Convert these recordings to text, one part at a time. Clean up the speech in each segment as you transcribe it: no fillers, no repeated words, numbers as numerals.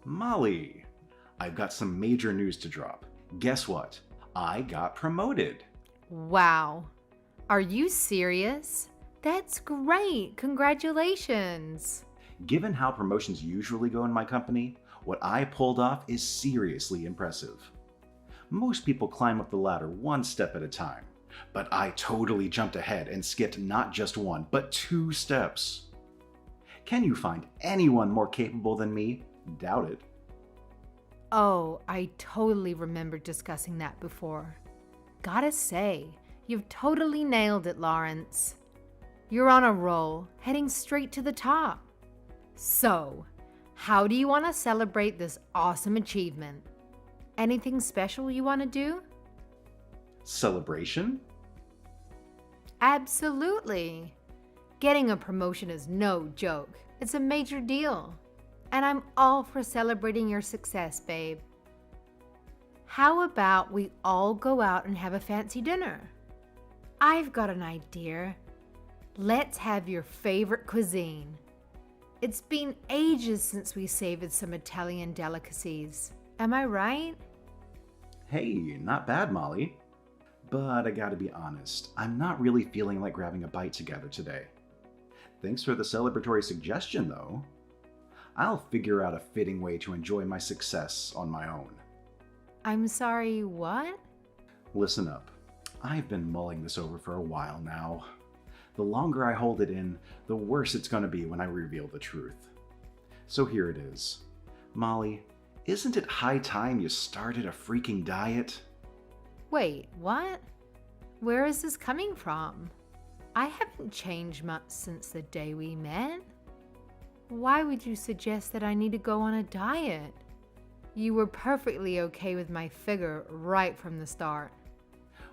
Molly, I've got some major news to drop. Guess what? I got promoted. Wow. Are you serious? That's great. Congratulations. Given how promotions usually go in my company, what I pulled off is seriously impressive. Most people climb up the ladder one step at a time, but I totally jumped ahead and skipped not just one, but 2 steps. Can you find anyone more capable than me? Doubt it. Oh, I totally remember discussing that before. Gotta say, you've totally nailed it, Lawrence. You're on a roll, heading straight to the top. So, how do you want to celebrate this awesome achievement? Anything special you want to do? Celebration? Absolutely. Getting a promotion is no joke. It's a major deal. And I'm all for celebrating your success, babe. How about we all go out and have a fancy dinner? I've got an idea. Let's have your favorite cuisine. It's been ages since we savored some Italian delicacies. Am I right? Hey, not bad, Molly. But I gotta be honest, I'm not really feeling like grabbing a bite together today. Thanks for the celebratory suggestion, though. I'll figure out a fitting way to enjoy my success on my own. I'm sorry, what? Listen up. I've been mulling this over for a while now. The longer I hold it in, the worse it's gonna be when I reveal the truth. So here it is. Molly, isn't it high time you started a freaking diet? Wait, what? Where is this coming from? I haven't changed much since the day we met. Why would you suggest that I need to go on a diet? You were perfectly okay with my figure right from the start.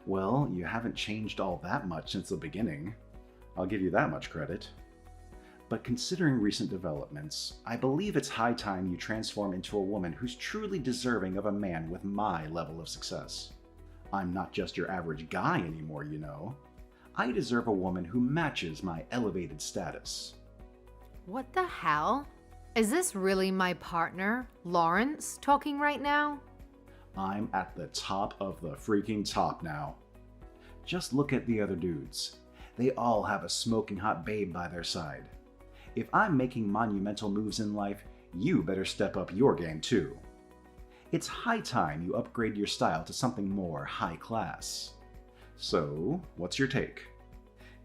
Well, you haven't changed all that much since the beginning. I'll give you that much credit. But considering recent developments, I believe it's high time you transform into a woman who's truly deserving of a man with my level of success. I'm not just your average guy anymore, you know. I deserve a woman who matches my elevated status. What the hell? Is this really my partner, Lawrence, talking right now? I'm at the top of the freaking top now. Just look at the other dudes. They all have a smoking hot babe by their side. If I'm making monumental moves in life, you better step up your game too. It's high time you upgrade your style to something more high class. So, what's your take?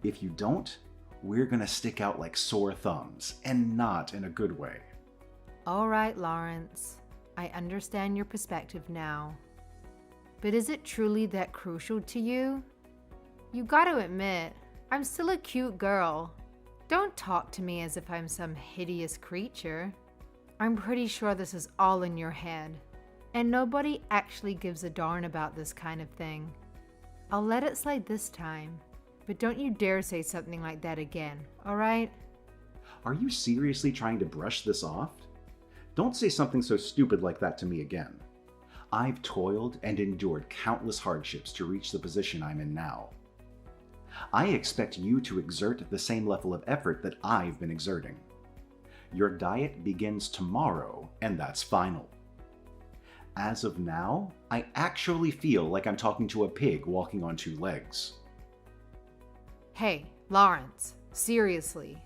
If you don't, we're gonna stick out like sore thumbs, and not in a good way. All right, Lawrence. I understand your perspective now. But is it truly that crucial to you? You gotta admit, I'm still a cute girl. Don't talk to me as if I'm some hideous creature. I'm pretty sure this is all in your head, and nobody actually gives a darn about this kind of thing. I'll let it slide this time, but don't you dare say something like that again, alright? Are you seriously trying to brush this off? Don't say something so stupid like that to me again. I've toiled and endured countless hardships to reach the position I'm in now. I expect you to exert the same level of effort that I've been exerting. Your diet begins tomorrow, and that's final. As of now, I actually feel like I'm talking to a pig walking on 2 legs. Hey, Lawrence, seriously,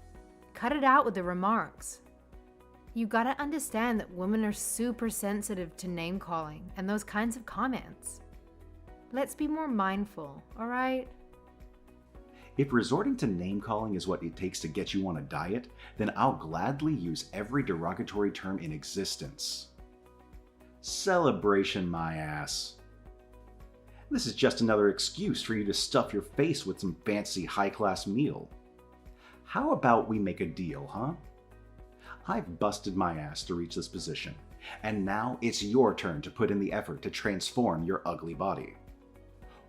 cut it out with the remarks. You gotta understand that women are super sensitive to name calling and those kinds of comments. Let's be more mindful, alright? If resorting to name calling is what it takes to get you on a diet, then I'll gladly use every derogatory term in existence. Celebration, my ass. This is just another excuse for you to stuff your face with some fancy high-class meal. How about we make a deal, huh? I've busted my ass to reach this position, and now it's your turn to put in the effort to transform your ugly body.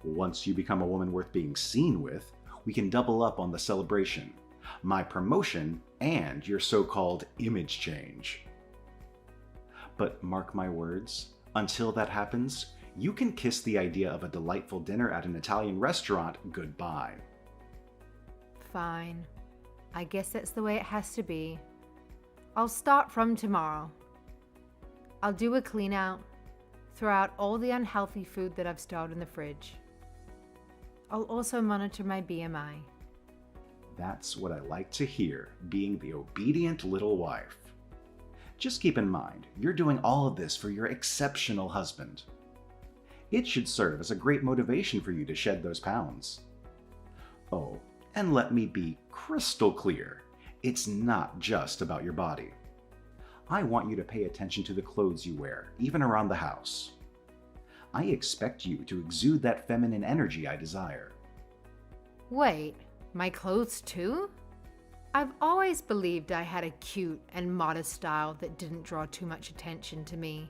Once you become a woman worth being seen with, we can double up on the celebration, my promotion, and your so-called image change. But mark my words, until that happens, you can kiss the idea of a delightful dinner at an Italian restaurant goodbye. Fine. I guess that's the way it has to be. I'll start from tomorrow. I'll do a clean out, throw out all the unhealthy food that I've stored in the fridge. I'll also monitor my BMI. That's what I like to hear, being the obedient little wife. Just keep in mind, you're doing all of this for your exceptional husband. It should serve as a great motivation for you to shed those pounds. Oh, and let me be crystal clear, it's not just about your body. I want you to pay attention to the clothes you wear, even around the house. I expect you to exude that feminine energy I desire. Wait, my clothes too? I've always believed I had a cute and modest style that didn't draw too much attention to me.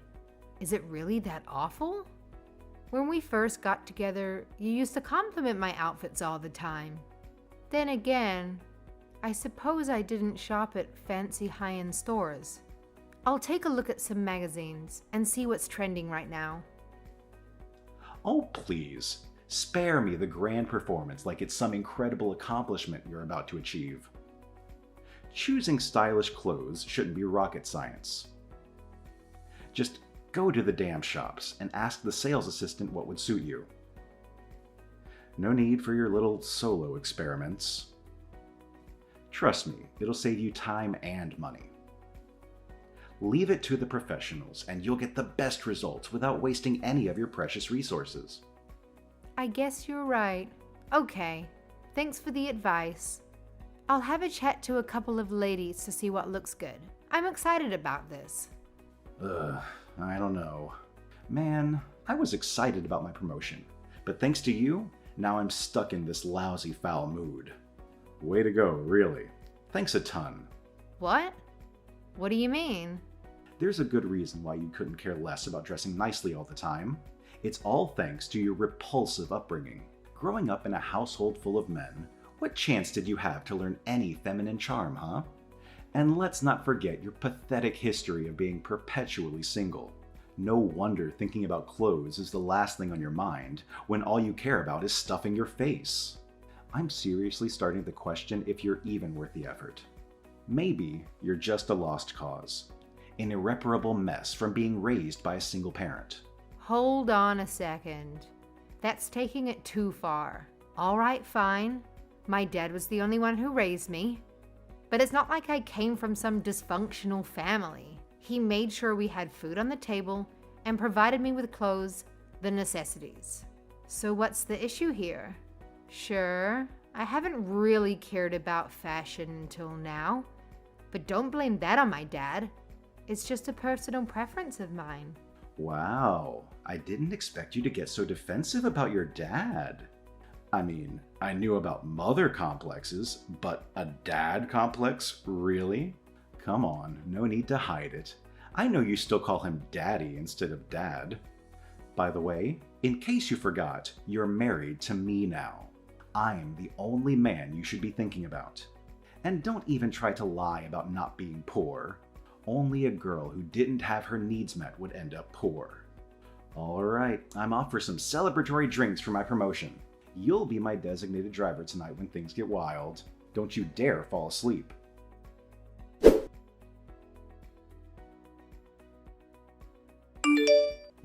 Is it really that awful? When we first got together, you used to compliment my outfits all the time. Then again, I suppose I didn't shop at fancy high-end stores. I'll take a look at some magazines and see what's trending right now. Oh, please, spare me the grand performance like it's some incredible accomplishment you're about to achieve. Choosing stylish clothes shouldn't be rocket science. Just go to the damn shops and ask the sales assistant what would suit you. No need for your little solo experiments. Trust me, it'll save you time and money. Leave it to the professionals and you'll get the best results without wasting any of your precious resources. I guess you're right. Okay, thanks for the advice. I'll have a chat to a couple of ladies to see what looks good. I'm excited about this. I don't know. Man, I was excited about my promotion, but thanks to you, now I'm stuck in this lousy foul mood. Way to go, really. Thanks a ton. What? What do you mean? There's a good reason why you couldn't care less about dressing nicely all the time. It's all thanks to your repulsive upbringing. Growing up in a household full of men, what chance did you have to learn any feminine charm, huh? And let's not forget your pathetic history of being perpetually single. No wonder thinking about clothes is the last thing on your mind when all you care about is stuffing your face. I'm seriously starting to question if you're even worth the effort. Maybe you're just a lost cause, an irreparable mess from being raised by a single parent. Hold on a second. That's taking it too far. All right, fine. My dad was the only one who raised me. But it's not like I came from some dysfunctional family. He made sure we had food on the table and provided me with clothes, the necessities. So what's the issue here? Sure, I haven't really cared about fashion until now. But don't blame that on my dad. It's just a personal preference of mine. Wow, I didn't expect you to get so defensive about your dad. I mean, I knew about mother complexes, but a dad complex? Really? Come on, no need to hide it. I know you still call him daddy instead of dad. By the way, in case you forgot, you're married to me now. I'm the only man you should be thinking about. And don't even try to lie about not being poor. Only a girl who didn't have her needs met would end up poor. Alright, I'm off for some celebratory drinks for my promotion. You'll be my designated driver tonight when things get wild. Don't you dare fall asleep.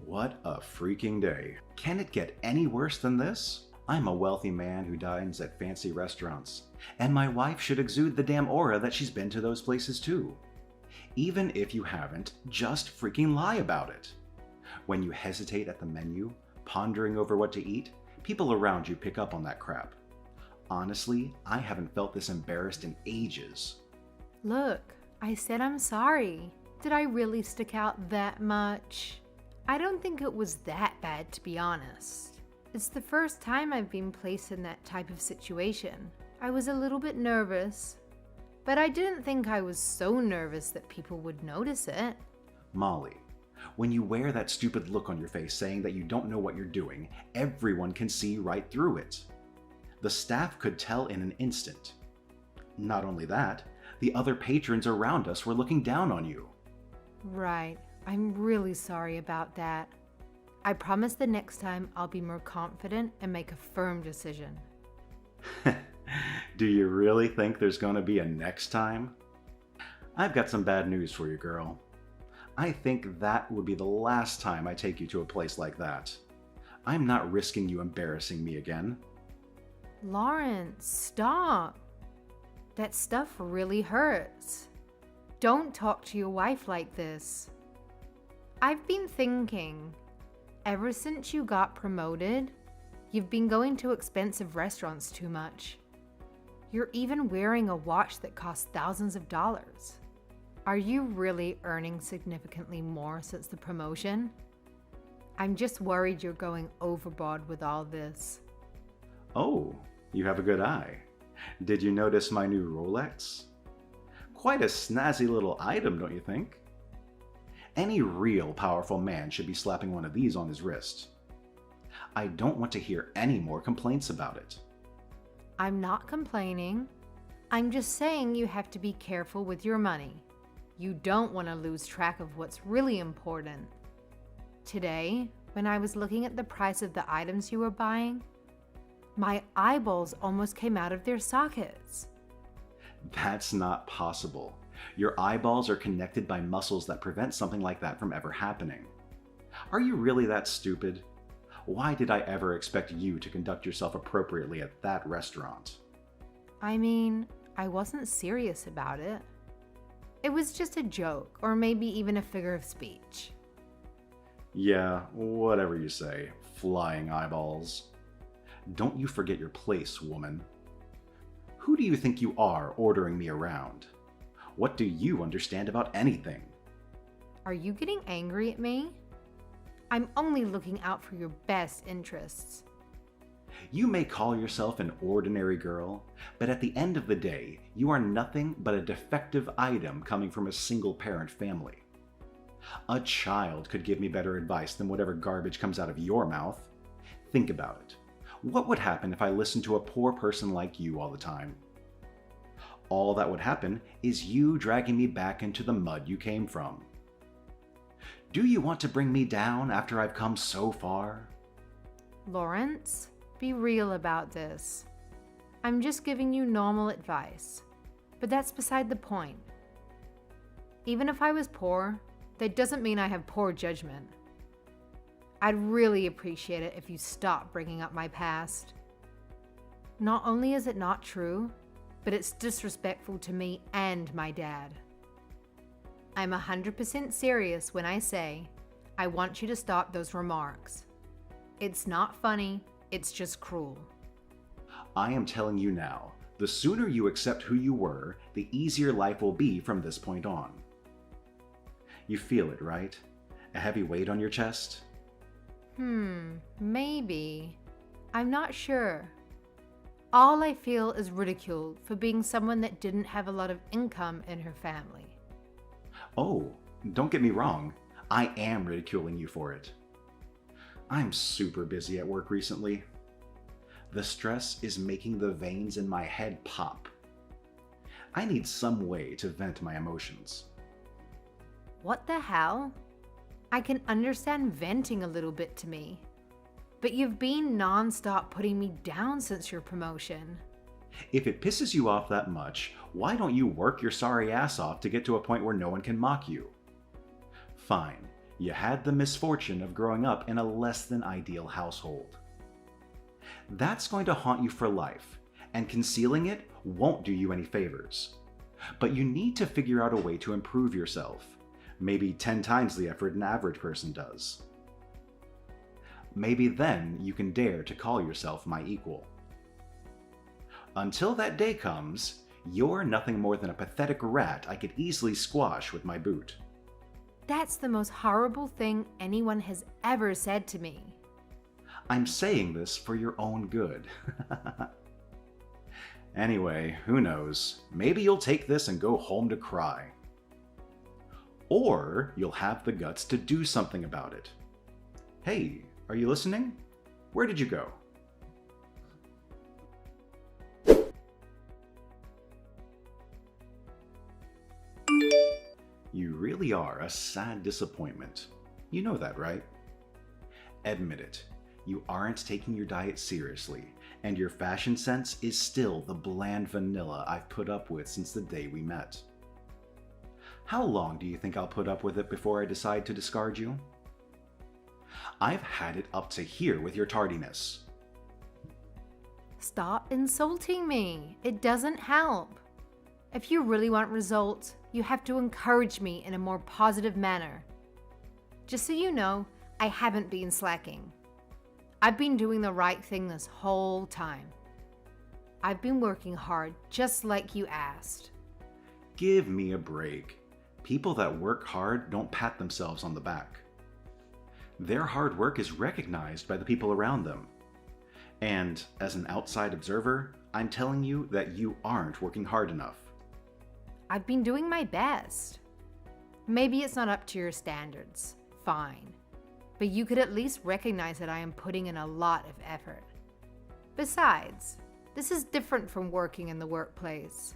What a freaking day. Can it get any worse than this? I'm a wealthy man who dines at fancy restaurants, and my wife should exude the damn aura that she's been to those places too. Even if you haven't, just freaking lie about it. When you hesitate at the menu, pondering over what to eat, people around you pick up on that crap. Honestly, I haven't felt this embarrassed in ages. Look, I said I'm sorry. Did I really stick out that much? I don't think it was that bad, to be honest. It's the first time I've been placed in that type of situation. I was a little bit nervous, but I didn't think I was so nervous that people would notice it. Molly, when you wear that stupid look on your face saying that you don't know what you're doing, everyone can see right through it. The staff could tell in an instant. Not only that, the other patrons around us were looking down on you. Right. I'm really sorry about that. I promise the next time I'll be more confident and make a firm decision. Do you really think there's going to be a next time? I've got some bad news for you, girl. I think that would be the last time I take you to a place like that. I'm not risking you embarrassing me again. Lawrence, stop. That stuff really hurts. Don't talk to your wife like this. I've been thinking, ever since you got promoted, you've been going to expensive restaurants too much. You're even wearing a watch that costs thousands of dollars. Are you really earning significantly more since the promotion? I'm just worried you're going overboard with all this. Oh, you have a good eye. Did you notice my new Rolex? Quite a snazzy little item, don't you think? Any real powerful man should be slapping one of these on his wrist. I don't want to hear any more complaints about it. I'm not complaining. I'm just saying you have to be careful with your money. You don't want to lose track of what's really important. Today, when I was looking at the price of the items you were buying, my eyeballs almost came out of their sockets. That's not possible. Your eyeballs are connected by muscles that prevent something like that from ever happening. Are you really that stupid? Why did I ever expect you to conduct yourself appropriately at that restaurant? I mean, I wasn't serious about it. It was just a joke, or maybe even a figure of speech. Yeah, whatever you say, flying eyeballs. Don't you forget your place, woman. Who do you think you are ordering me around? What do you understand about anything? Are you getting angry at me? I'm only looking out for your best interests. You may call yourself an ordinary girl, but at the end of the day, you are nothing but a defective item coming from a single-parent family. A child could give me better advice than whatever garbage comes out of your mouth. Think about it. What would happen if I listened to a poor person like you all the time? All that would happen is you dragging me back into the mud you came from. Do you want to bring me down after I've come so far? Lawrence, be real about this. I'm just giving you normal advice, but that's beside the point. Even if I was poor, that doesn't mean I have poor judgment. I'd really appreciate it if you stopped bringing up my past. Not only is it not true, but it's disrespectful to me and my dad. I'm 100% serious when I say I want you to stop those remarks. It's not funny, it's just cruel. I am telling you now, the sooner you accept who you were, the easier life will be from this point on. You feel it, right? A heavy weight on your chest? Maybe. I'm not sure. All I feel is ridiculed for being someone that didn't have a lot of income in her family. Oh, don't get me wrong. I am ridiculing you for it. I'm super busy at work recently. The stress is making the veins in my head pop. I need some way to vent my emotions. What the hell? I can understand venting a little bit to me, but you've been non-stop putting me down since your promotion. If it pisses you off that much, why don't you work your sorry ass off to get to a point where no one can mock you? Fine, you had the misfortune of growing up in a less than ideal household. That's going to haunt you for life, and concealing it won't do you any favors. But you need to figure out a way to improve yourself, maybe 10 times the effort an average person does. Maybe then you can dare to call yourself my equal. Until that day comes, you're nothing more than a pathetic rat I could easily squash with my boot. That's the most horrible thing anyone has ever said to me. I'm saying this for your own good. Anyway, who knows? Maybe you'll take this and go home to cry. Or you'll have the guts to do something about it. Hey, are you listening? Where did you go? You really are a sad disappointment. You know that, right? Admit it. You aren't taking your diet seriously, and your fashion sense is still the bland vanilla I've put up with since the day we met. How long do you think I'll put up with it before I decide to discard you? I've had it up to here with your tardiness. Stop insulting me. It doesn't help. If you really want results, you have to encourage me in a more positive manner. Just so you know, I haven't been slacking. I've been doing the right thing this whole time. I've been working hard just like you asked. Give me a break. People that work hard don't pat themselves on the back. Their hard work is recognized by the people around them. And as an outside observer, I'm telling you that you aren't working hard enough. I've been doing my best. Maybe it's not up to your standards. Fine. But you could at least recognize that I am putting in a lot of effort. Besides, this is different from working in the workplace.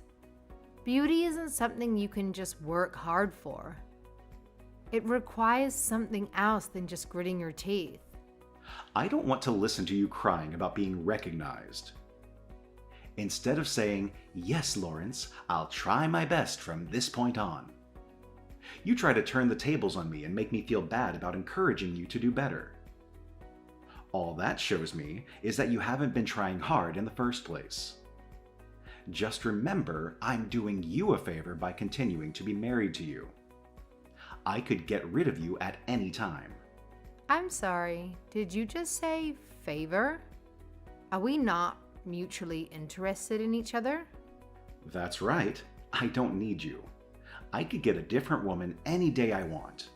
Beauty isn't something you can just work hard for. It requires something else than just gritting your teeth. I don't want to listen to you crying about being recognized. Instead of saying, "Yes, Lawrence, I'll try my best from this point on," you try to turn the tables on me and make me feel bad about encouraging you to do better. All that shows me is that you haven't been trying hard in the first place. Just remember, I'm doing you a favor by continuing to be married to you. I could get rid of you at any time. I'm sorry, did you just say favor? Are we not mutually interested in each other? That's right. I don't need you. I could get a different woman any day I want.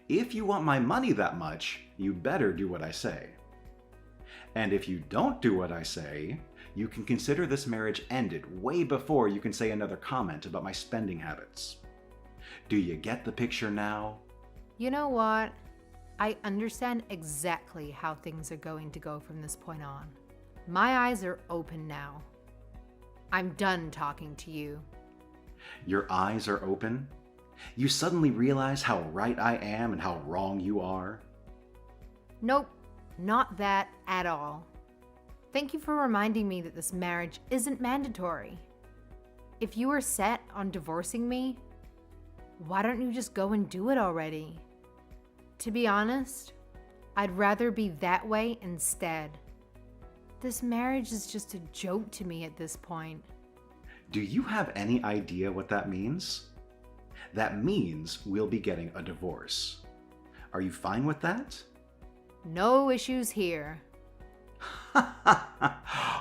If you want my money that much, you better do what I say. And if you don't do what I say, you can consider this marriage ended way before you can say another comment about my spending habits. Do you get the picture now? You know what? I understand exactly how things are going to go from this point on. My eyes are open now. I'm done talking to you. Your eyes are open? You suddenly realize how right I am and how wrong you are? Nope, not that at all. Thank you for reminding me that this marriage isn't mandatory. If you are set on divorcing me, why don't you just go and do it already? To be honest, I'd rather be that way instead. This marriage is just a joke to me at this point. Do you have any idea what that means? That means we'll be getting a divorce. Are you fine with that? No issues here.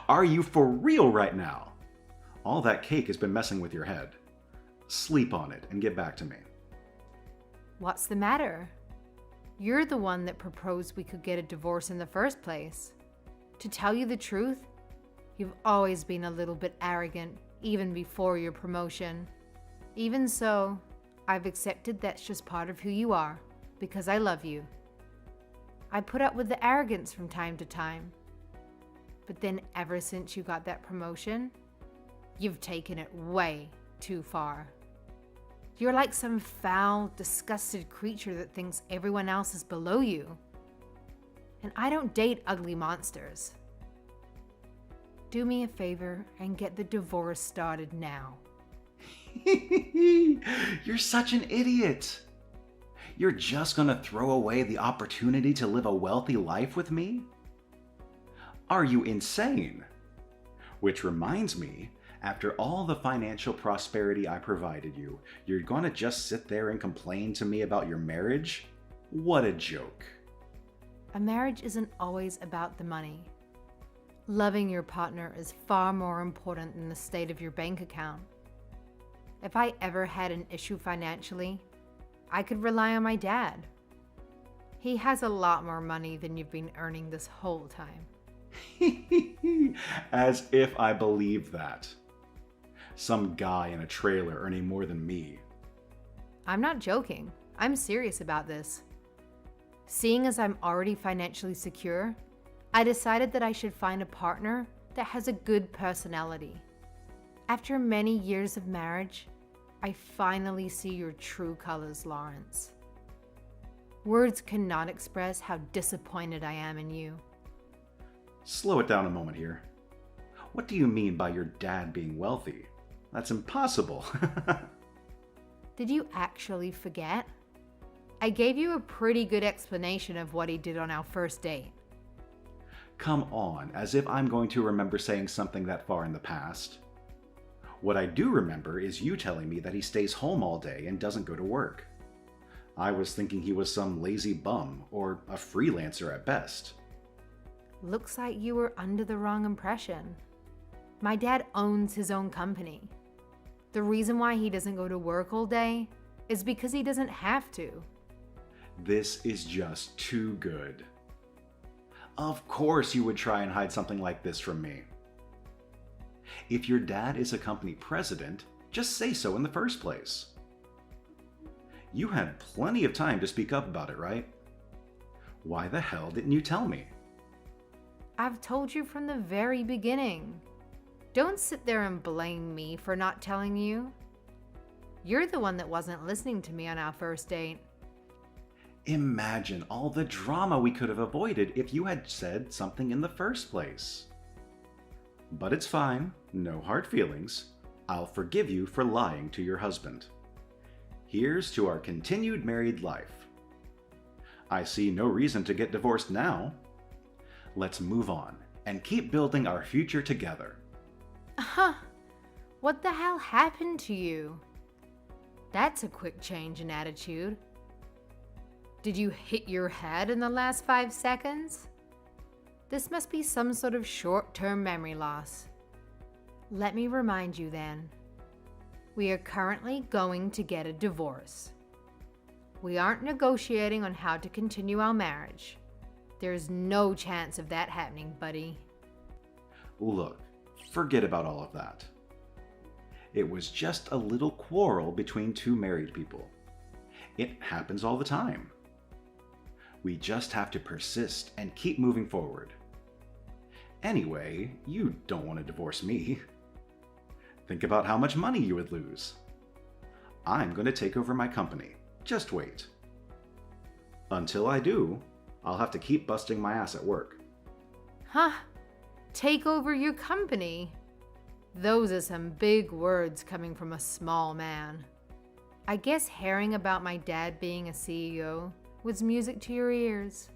Are you for real right now? All that cake has been messing with your head. Sleep on it and get back to me. What's the matter? You're the one that proposed we could get a divorce in the first place. To tell you the truth, you've always been a little bit arrogant, even before your promotion. Even so, I've accepted that's just part of who you are, because I love you. I put up with the arrogance from time to time. But then ever since you got that promotion, you've taken it way too far. You're like some foul, disgusted creature that thinks everyone else is below you. And I don't date ugly monsters. Do me a favor and get the divorce started now. You're such an idiot. You're just gonna throw away the opportunity to live a wealthy life with me? Are you insane? Which reminds me, after all the financial prosperity I provided you, you're gonna just sit there and complain to me about your marriage? What a joke. A marriage isn't always about the money. Loving your partner is far more important than the state of your bank account. If I ever had an issue financially, I could rely on my dad. He has a lot more money than you've been earning this whole time. As if I believe that. Some guy in a trailer earning more than me. I'm not joking. I'm serious about this. Seeing as I'm already financially secure, I decided that I should find a partner that has a good personality. After many years of marriage, I finally see your true colors, Lawrence. Words cannot express how disappointed I am in you. Slow it down a moment here. What do you mean by your dad being wealthy? That's impossible. Did you actually forget? I gave you a pretty good explanation of what he did on our first date. Come on, as if I'm going to remember saying something that far in the past. What I do remember is you telling me that he stays home all day and doesn't go to work. I was thinking he was some lazy bum, or a freelancer at best. Looks like you were under the wrong impression. My dad owns his own company. The reason why he doesn't go to work all day is because he doesn't have to. This is just too good. Of course you would try and hide something like this from me. If your dad is a company president, just say so in the first place. You had plenty of time to speak up about it, right? Why the hell didn't you tell me? I've told you from the very beginning. Don't sit there and blame me for not telling you. You're the one that wasn't listening to me on our first date. Imagine all the drama we could have avoided if you had said something in the first place. But it's fine, no hard feelings. I'll forgive you for lying to your husband. Here's to our continued married life. I see no reason to get divorced now. Let's move on and keep building our future together. What the hell happened to you? That's a quick change in attitude. Did you hit your head in the last 5 seconds? This must be some sort of short-term memory loss. Let me remind you then. We are currently going to get a divorce. We aren't negotiating on how to continue our marriage. There's no chance of that happening, buddy. Look, forget about all of that. It was just a little quarrel between two married people. It happens all the time. We just have to persist and keep moving forward. Anyway, you don't want to divorce me. Think about how much money you would lose. I'm going to take over my company. Just wait. Until I do, I'll have to keep busting my ass at work. Take over your company? Those are some big words coming from a small man. I guess hearing about my dad being a CEO was music to your ears.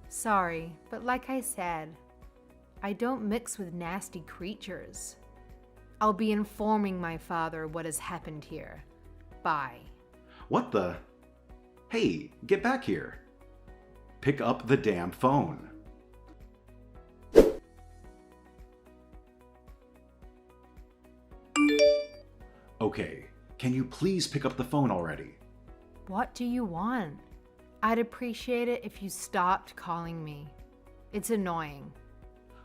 Sorry, but like I said, I don't mix with nasty creatures. I'll be informing my father what has happened here. Bye. What the? Hey, get back here. Pick up the damn phone. Okay, can you please pick up the phone already? What do you want? I'd appreciate it if you stopped calling me. It's annoying.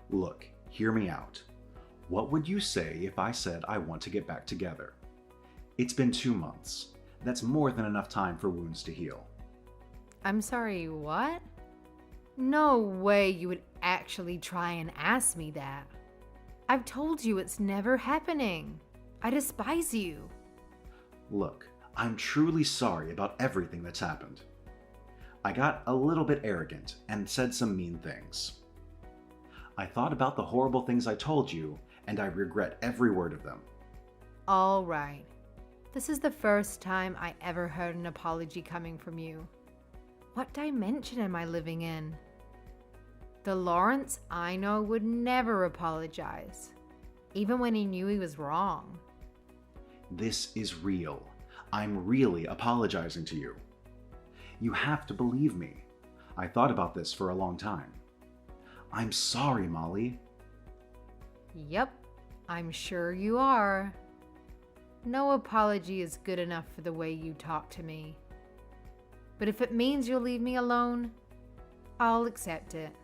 Look, hear me out. What would you say if I said I want to get back together? It's been 2 months. That's more than enough time for wounds to heal. I'm sorry, what? No way you would actually try and ask me that. I've told you it's never happening. I despise you. Look, I'm truly sorry about everything that's happened. I got a little bit arrogant and said some mean things. I thought about the horrible things I told you, and I regret every word of them. All right. This is the first time I ever heard an apology coming from you. What dimension am I living in? The Lawrence I know would never apologize, even when he knew he was wrong. This is real. I'm really apologizing to you. You have to believe me. I thought about this for a long time. I'm sorry, Molly. Yep, I'm sure you are. No apology is good enough for the way you talk to me. But if it means you'll leave me alone, I'll accept it.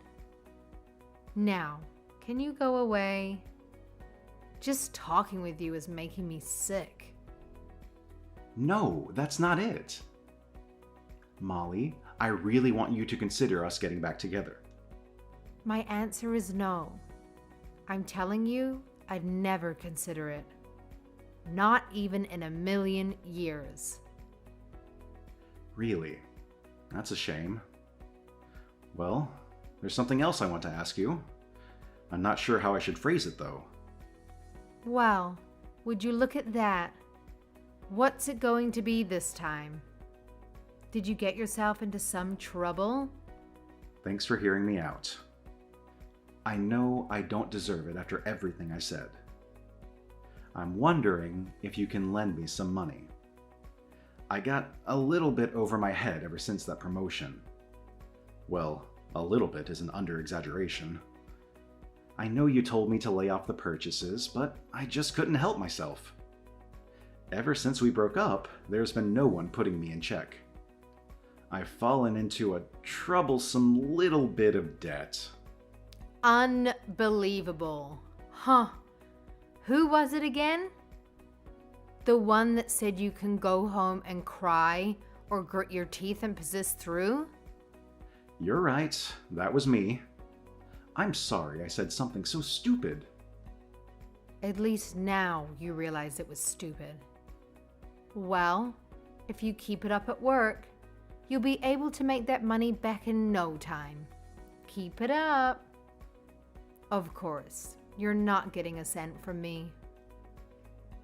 Now, can you go away? Just talking with you is making me sick. No, that's not it. Molly, I really want you to consider us getting back together. My answer is no. I'm telling you, I'd never consider it. Not even in a million years. Really? That's a shame. Well, there's something else I want to ask you. I'm not sure how I should phrase it, though. Well, would you look at that? What's it going to be this time? Did you get yourself into some trouble? Thanks for hearing me out. I know I don't deserve it after everything I said. I'm wondering if you can lend me some money. I got a little bit over my head ever since that promotion. Well, a little bit is an under-exaggeration. I know you told me to lay off the purchases, but I just couldn't help myself. Ever since we broke up, there's been no one putting me in check. I've fallen into a troublesome little bit of debt. Unbelievable. Huh. Who was it again? The one that said you can go home and cry or grit your teeth and persist through? You're right, that was me. I'm sorry I said something so stupid. At least now you realize it was stupid. Well, if you keep it up at work, you'll be able to make that money back in no time. Keep it up. Of course, you're not getting a cent from me.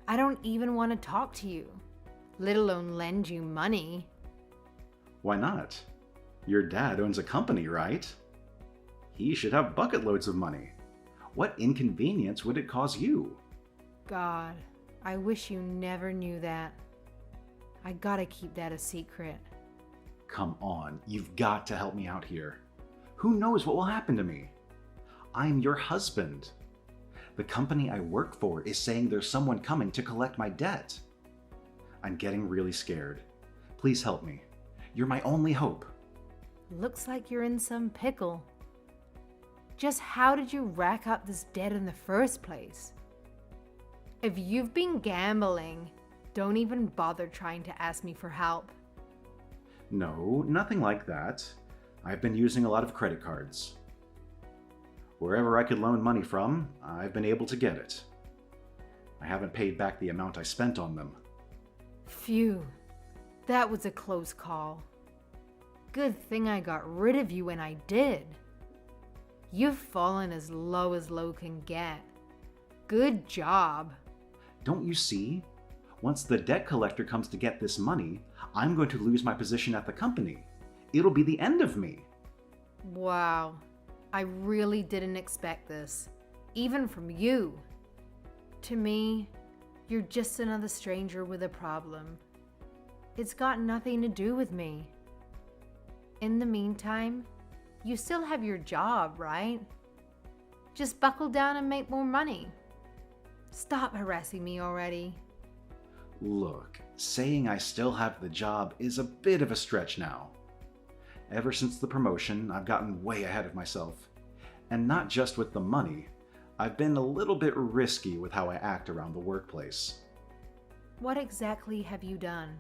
I don't even want to talk to you, let alone lend you money. Why not? Your dad owns a company, right? He should have bucket loads of money. What inconvenience would it cause you? God, I wish you never knew that. I gotta keep that a secret. Come on, you've got to help me out here. Who knows what will happen to me? I'm your husband. The company I work for is saying there's someone coming to collect my debt. I'm getting really scared. Please help me. You're my only hope. Looks like you're in some pickle. Just how did you rack up this debt in the first place? If you've been gambling, don't even bother trying to ask me for help. No, nothing like that. I've been using a lot of credit cards. Wherever I could loan money from, I've been able to get it. I haven't paid back the amount I spent on them. Phew, that was a close call. Good thing I got rid of you when I did. You've fallen as low can get. Good job. Don't you see? Once the debt collector comes to get this money, I'm going to lose my position at the company. It'll be the end of me. Wow, I really didn't expect this, even from you. To me, you're just another stranger with a problem. It's got nothing to do with me. In the meantime, you still have your job, right? Just buckle down and make more money. Stop harassing me already. Look, saying I still have the job is a bit of a stretch now. Ever since the promotion, I've gotten way ahead of myself. And not just with the money, I've been a little bit risky with how I act around the workplace. What exactly have you done?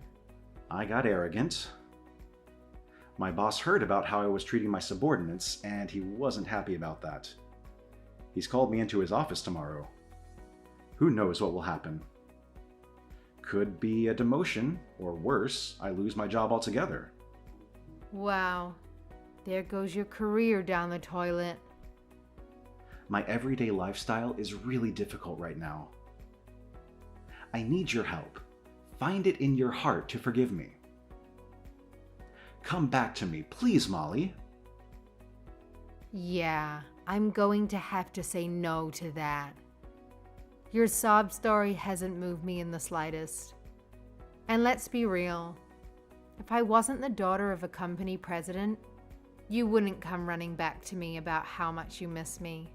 I got arrogant. My boss heard about how I was treating my subordinates, and he wasn't happy about that. He's called me into his office tomorrow. Who knows what will happen? Could be a demotion, or worse, I lose my job altogether. Wow, there goes your career down the toilet. My everyday lifestyle is really difficult right now. I need your help. Find it in your heart to forgive me. Come back to me, please, Molly. Yeah, I'm going to have to say no to that. Your sob story hasn't moved me in the slightest. And let's be real, if I wasn't the daughter of a company president, you wouldn't come running back to me about how much you miss me.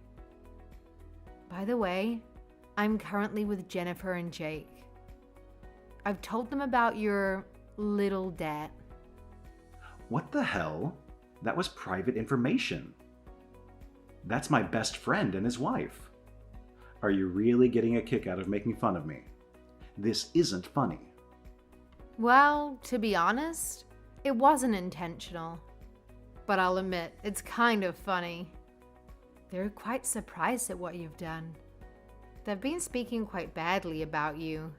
By the way, I'm currently with Jennifer and Jake. I've told them about your little debt. What the hell? That was private information. That's my best friend and his wife. Are you really getting a kick out of making fun of me? This isn't funny. Well, to be honest, it wasn't intentional. But I'll admit, it's kind of funny. They're quite surprised at what you've done. They've been speaking quite badly about you.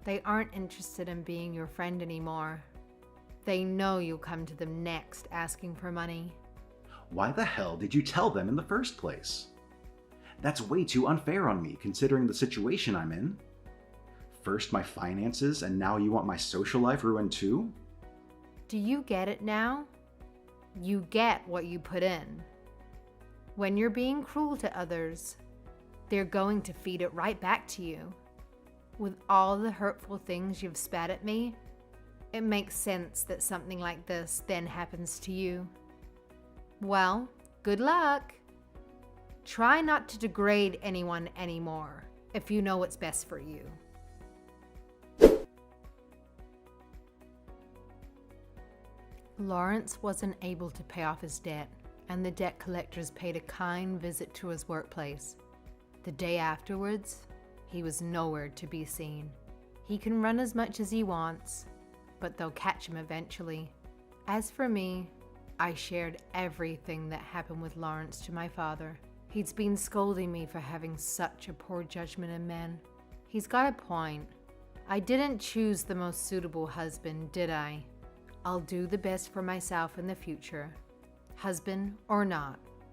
They aren't interested in being your friend anymore. They know you'll come to them next asking for money. Why the hell did you tell them in the first place? That's way too unfair on me, considering the situation I'm in. First my finances, and now you want my social life ruined too? Do you get it now? You get what you put in. When you're being cruel to others, they're going to feed it right back to you. With all the hurtful things you've spat at me, it makes sense that something like this then happens to you. Well, good luck. Try not to degrade anyone anymore if you know what's best for you. Lawrence wasn't able to pay off his debt, and the debt collectors paid a kind visit to his workplace. The day afterwards, he was nowhere to be seen. He can run as much as he wants, but they'll catch him eventually. As for me, I shared everything that happened with Lawrence to my father. He's been scolding me for having such a poor judgment in men. He's got a point. I didn't choose the most suitable husband, did I? I'll do the best for myself in the future, husband or not.